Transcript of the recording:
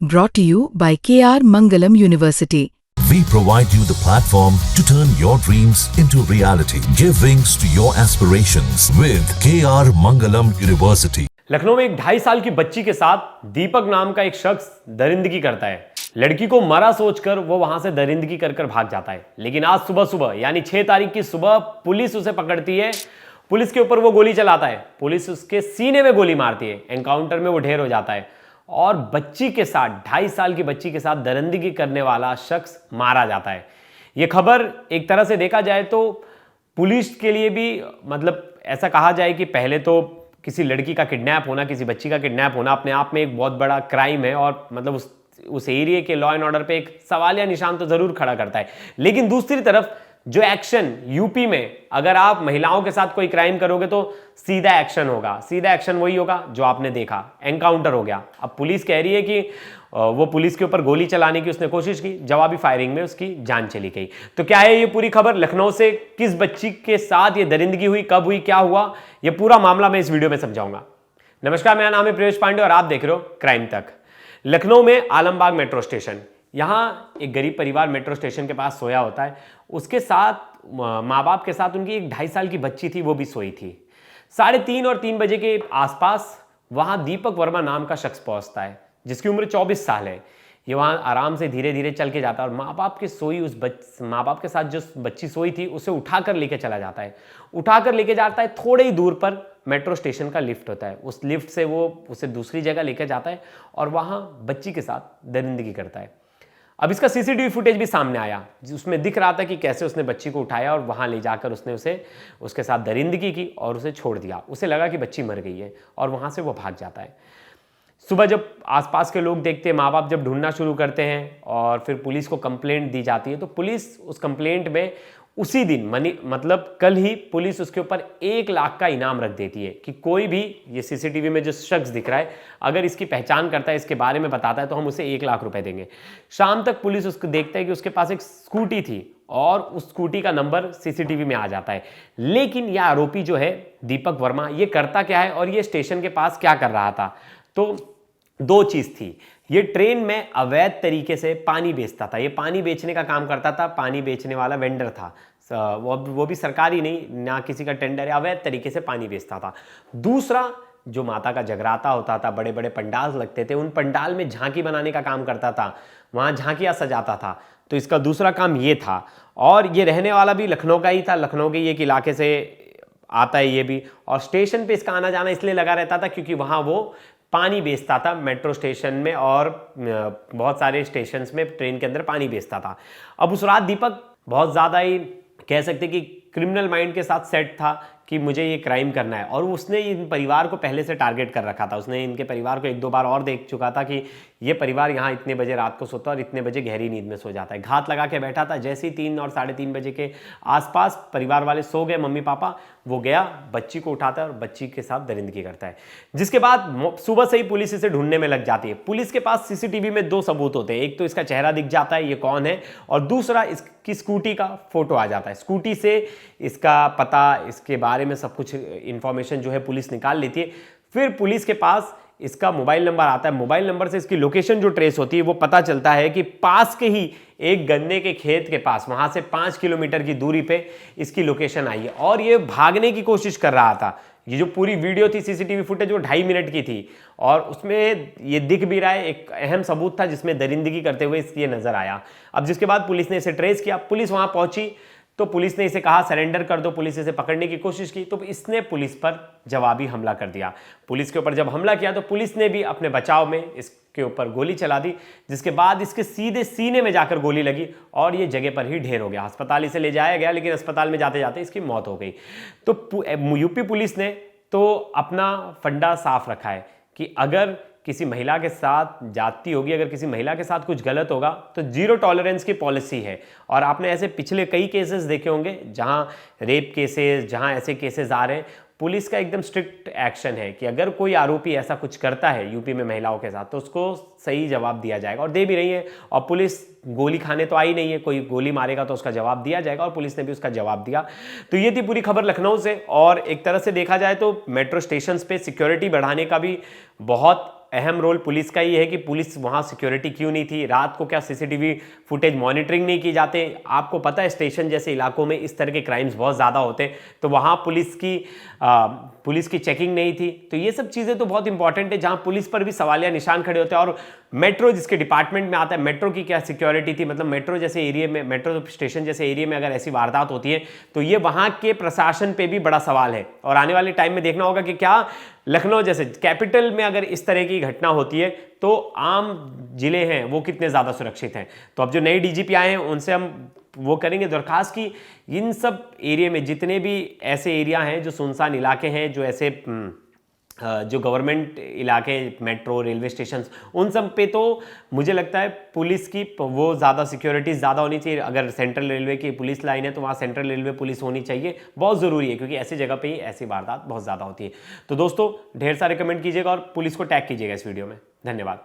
brought to you by KR Mangalam University. We provide you the platform to turn your dreams into reality. Give wings to your aspirations with KR Mangalam University. Lucknow में एक 2.5 साल की बच्ची के साथ दीपक नाम का एक शख्स दरिंदगी करता है। लड़की को मरा सोचकर वो वहां से दरिंदगी कर भाग जाता है। लेकिन आज सुबह यानी 6 तारीख की सुबह पुलिस उसे पकड़ती है। पुलिस के ऊपर वो गोली चलाता है। पुलिस उसके सीने में गोली मारती है। एनकाउंटर में वो ढेर हो जाता है और बच्ची के साथ 2.5 साल की बच्ची के साथ दरिंदगी करने वाला शख्स मारा जाता है। ये खबर एक तरह से देखा जाए तो पुलिस के लिए भी मतलब ऐसा कहा जाए कि पहले तो किसी लड़की का किडनैप होना, किसी बच्ची का किडनैप होना अपने आप में एक बहुत बड़ा क्राइम है और मतलब उस एरिया के लॉ एंड ऑर्डर पे एक सवालिया निशान तो जरूर खड़ा करता है। लेकिन दूसरी तरफ जो एक्शन यूपी में, अगर आप महिलाओं के साथ कोई क्राइम करोगे तो सीधा एक्शन होगा। सीधा एक्शन वही होगा जो आपने देखा, एनकाउंटर हो गया। अब पुलिस कह रही है कि वो पुलिस के ऊपर गोली चलाने की उसने कोशिश की, जवाबी फायरिंग में उसकी जान चली गई। तो क्या है ये पूरी खबर? लखनऊ से किस बच्ची के साथ ये दरिंदगी हुई, कब हुई, क्या हुआ, ये पूरा मामला मैं इस वीडियो में समझाऊंगा। नमस्कार, मेरा नाम है प्रियेश पांडे और आप देख रहे हो क्राइम तक। लखनऊ में आलमबाग मेट्रो स्टेशन, यहाँ एक गरीब परिवार मेट्रो स्टेशन के पास सोया होता है। उसके साथ माँ बाप के साथ उनकी एक 2.5 साल की बच्ची थी, वो भी सोई थी। 3:30 और 3 बजे के आसपास वहाँ दीपक वर्मा नाम का शख्स पहुँचता है जिसकी उम्र 24 साल है। ये वहाँ आराम से धीरे धीरे चल के जाता है और माँ बाप के साथ जो बच्ची सोई थी उसे उठाकर लेके चला जाता है। उठाकर लेके जाता है, थोड़े ही दूर पर मेट्रो स्टेशन का लिफ्ट होता है। उस लिफ्ट से वो उसे दूसरी जगह लेके जाता है और वहाँ बच्ची के साथ दरिंदगी करता है। अब इसका सीसीटीवी फुटेज भी सामने आया, उसमें दिख रहा था कि कैसे उसने बच्ची को उठाया और वहाँ ले जाकर उसने उसके साथ दरिंदगी की और उसे छोड़ दिया। उसे लगा कि बच्ची मर गई है और वहाँ से वो भाग जाता है। सुबह जब आसपास के लोग देखते हैं, माँ बाप जब ढूंढना शुरू करते हैं और फिर पुलिस को कंप्लेंट दी जाती है, तो पुलिस उस कंप्लेंट में उसी दिन मतलब कल ही पुलिस उसके ऊपर 1 लाख का इनाम रख देती है कि कोई भी ये सीसीटीवी में जो शख्स दिख रहा है अगर इसकी पहचान करता है, इसके बारे में बताता है तो हम उसे 1 लाख रुपए देंगे। शाम तक पुलिस उसको देखता है कि उसके पास एक स्कूटी थी और उस स्कूटी का नंबर सीसीटीवी में आ जाता है। लेकिन यह आरोपी जो है दीपक वर्मा, ये करता क्या है और ये स्टेशन के पास क्या कर रहा था? तो 2 चीज थी। ये ट्रेन में अवैध तरीके से पानी बेचता था। ये पानी बेचने का काम करता था, पानी बेचने वाला वेंडर था। वो भी सरकारी नहीं, ना किसी का टेंडर है, अवैध तरीके से पानी बेचता था। दूसरा, जो माता का जगराता होता था, बड़े बड़े पंडाल लगते थे, उन पंडाल में झांकी बनाने का काम करता था, वहां झांकियां सजाता था। तो इसका दूसरा काम ये था। और ये रहने वाला भी लखनऊ का ही था, लखनऊ के एक इलाके से आता है ये भी। और स्टेशन पे इसका आना जाना इसलिए लगा रहता था क्योंकि वहां वो पानी बेचता था मेट्रो स्टेशन में और बहुत सारे स्टेशंस में ट्रेन के अंदर पानी बेचता था। अब उस रात दीपक बहुत ज़्यादा ही कह सकते कि क्रिमिनल माइंड के साथ सेट था कि मुझे ये क्राइम करना है और उसने इन परिवार को पहले से टारगेट कर रखा था। उसने इनके परिवार को 1-2 बार और देख चुका था कि ये परिवार यहाँ इतने बजे रात को सोता है और इतने बजे गहरी नींद में सो जाता है। घात लगा के बैठा था। जैसे ही 3 और 3:30 बजे के आसपास परिवार वाले सो गए, मम्मी पापा, वो गया, बच्ची को उठाता है और बच्ची के साथ दरिंदगी करता है। जिसके बाद सुबह से ही पुलिस इसे ढूंढने में लग जाती है। पुलिस के पास सीसीटीवी में 2 सबूत होते हैं। एक तो इसका चेहरा दिख जाता है, ये कौन है, और दूसरा इसकी स्कूटी का फोटो आ जाता है। स्कूटी से इसका पता, इसके बारे में सब कुछ इंफॉर्मेशन जो है पुलिस निकाल लेती है। फिर पुलिस के पास इसका मोबाइल नंबर आता है। मोबाइल नंबर से इसकी लोकेशन जो ट्रेस होती है वो पता चलता है कि पास के ही एक गन्ने के खेत के पास, वहां से 5 किलोमीटर की दूरी पे इसकी लोकेशन आई है और ये भागने की कोशिश कर रहा था। ये जो पूरी वीडियो थी सीसीटीवी फुटेज वो 2.5 मिनट की थी और उसमें ये दिख भी रहा है, एक अहम सबूत था जिसमें दरिंदगी करते हुए ये नजर आया। अब जिसके बाद पुलिस ने इसे ट्रेस किया, पुलिस वहां पहुंची तो पुलिस ने इसे कहा सरेंडर कर दो। पुलिस इसे पकड़ने की कोशिश की तो इसने पुलिस पर जवाबी हमला कर दिया। पुलिस के ऊपर जब हमला किया तो पुलिस ने भी अपने बचाव में इसके ऊपर गोली चला दी, जिसके बाद इसके सीधे सीने में जाकर गोली लगी और ये जगह पर ही ढेर हो गया। अस्पताल इसे ले जाया गया लेकिन अस्पताल में जाते जाते इसकी मौत हो गई। तो यूपी पुलिस ने तो अपना फंडा साफ रखा है कि अगर किसी महिला के साथ जाती होगी, अगर किसी महिला के साथ कुछ गलत होगा तो 0 टॉलरेंस की पॉलिसी है। और आपने ऐसे पिछले कई केसेस देखे होंगे जहां रेप केसेस, जहां ऐसे केसेस आ रहे हैं, पुलिस का एकदम स्ट्रिक्ट एक्शन है कि अगर कोई आरोपी ऐसा कुछ करता है यूपी में महिलाओं के साथ तो उसको सही जवाब दिया जाएगा और दे भी रही है। और पुलिस गोली खाने तो आई नहीं है, कोई गोली मारेगा तो उसका जवाब दिया जाएगा और पुलिस ने भी उसका जवाब दिया। तो ये थी पूरी खबर लखनऊ से। और एक तरह से देखा जाए तो मेट्रो स्टेशन पे सिक्योरिटी बढ़ाने का भी बहुत अहम रोल पुलिस का ही है कि पुलिस वहाँ सिक्योरिटी क्यों नहीं थी, रात को क्या सीसीटीवी फुटेज मॉनिटरिंग नहीं की जाते। आपको पता है स्टेशन जैसे इलाकों में इस तरह के क्राइम्स बहुत ज़्यादा होते, तो वहाँ पुलिस की चेकिंग नहीं थी। तो ये सब चीज़ें तो बहुत इंपॉर्टेंट है, जहाँ पुलिस पर भी सवालिया निशान खड़े होते हैं। और मेट्रो जिसके डिपार्टमेंट में आता है, मेट्रो की क्या सिक्योरिटी थी, मतलब मेट्रो जैसे एरिया में, मेट्रो स्टेशन जैसे एरिया में अगर ऐसी वारदात होती है तो ये वहाँ के प्रशासन पे भी बड़ा सवाल है। और आने वाले टाइम में देखना होगा कि क्या लखनऊ जैसे कैपिटल में अगर इस तरह की घटना होती है तो आम जिले हैं वो कितने ज़्यादा सुरक्षित हैं। तो अब जो नए डीजीपी आए हैं उनसे हम वो करेंगे दरखास्त की इन सब एरिया में जितने भी ऐसे एरिया हैं जो सुनसान इलाके हैं, जो ऐसे जो गवर्नमेंट इलाके, मेट्रो, रेलवे स्टेशन, उन सब पे तो मुझे लगता है पुलिस की वो ज़्यादा सिक्योरिटी ज़्यादा होनी चाहिए। अगर सेंट्रल रेलवे की पुलिस लाइन है तो वहाँ सेंट्रल रेलवे पुलिस होनी चाहिए, बहुत ज़रूरी है, क्योंकि ऐसी जगह पे ही ऐसी वारदात बहुत ज़्यादा होती है। तो दोस्तों ढेर सारे कमेंट कीजिएगा और पुलिस को टैग कीजिएगा इस वीडियो में। धन्यवाद।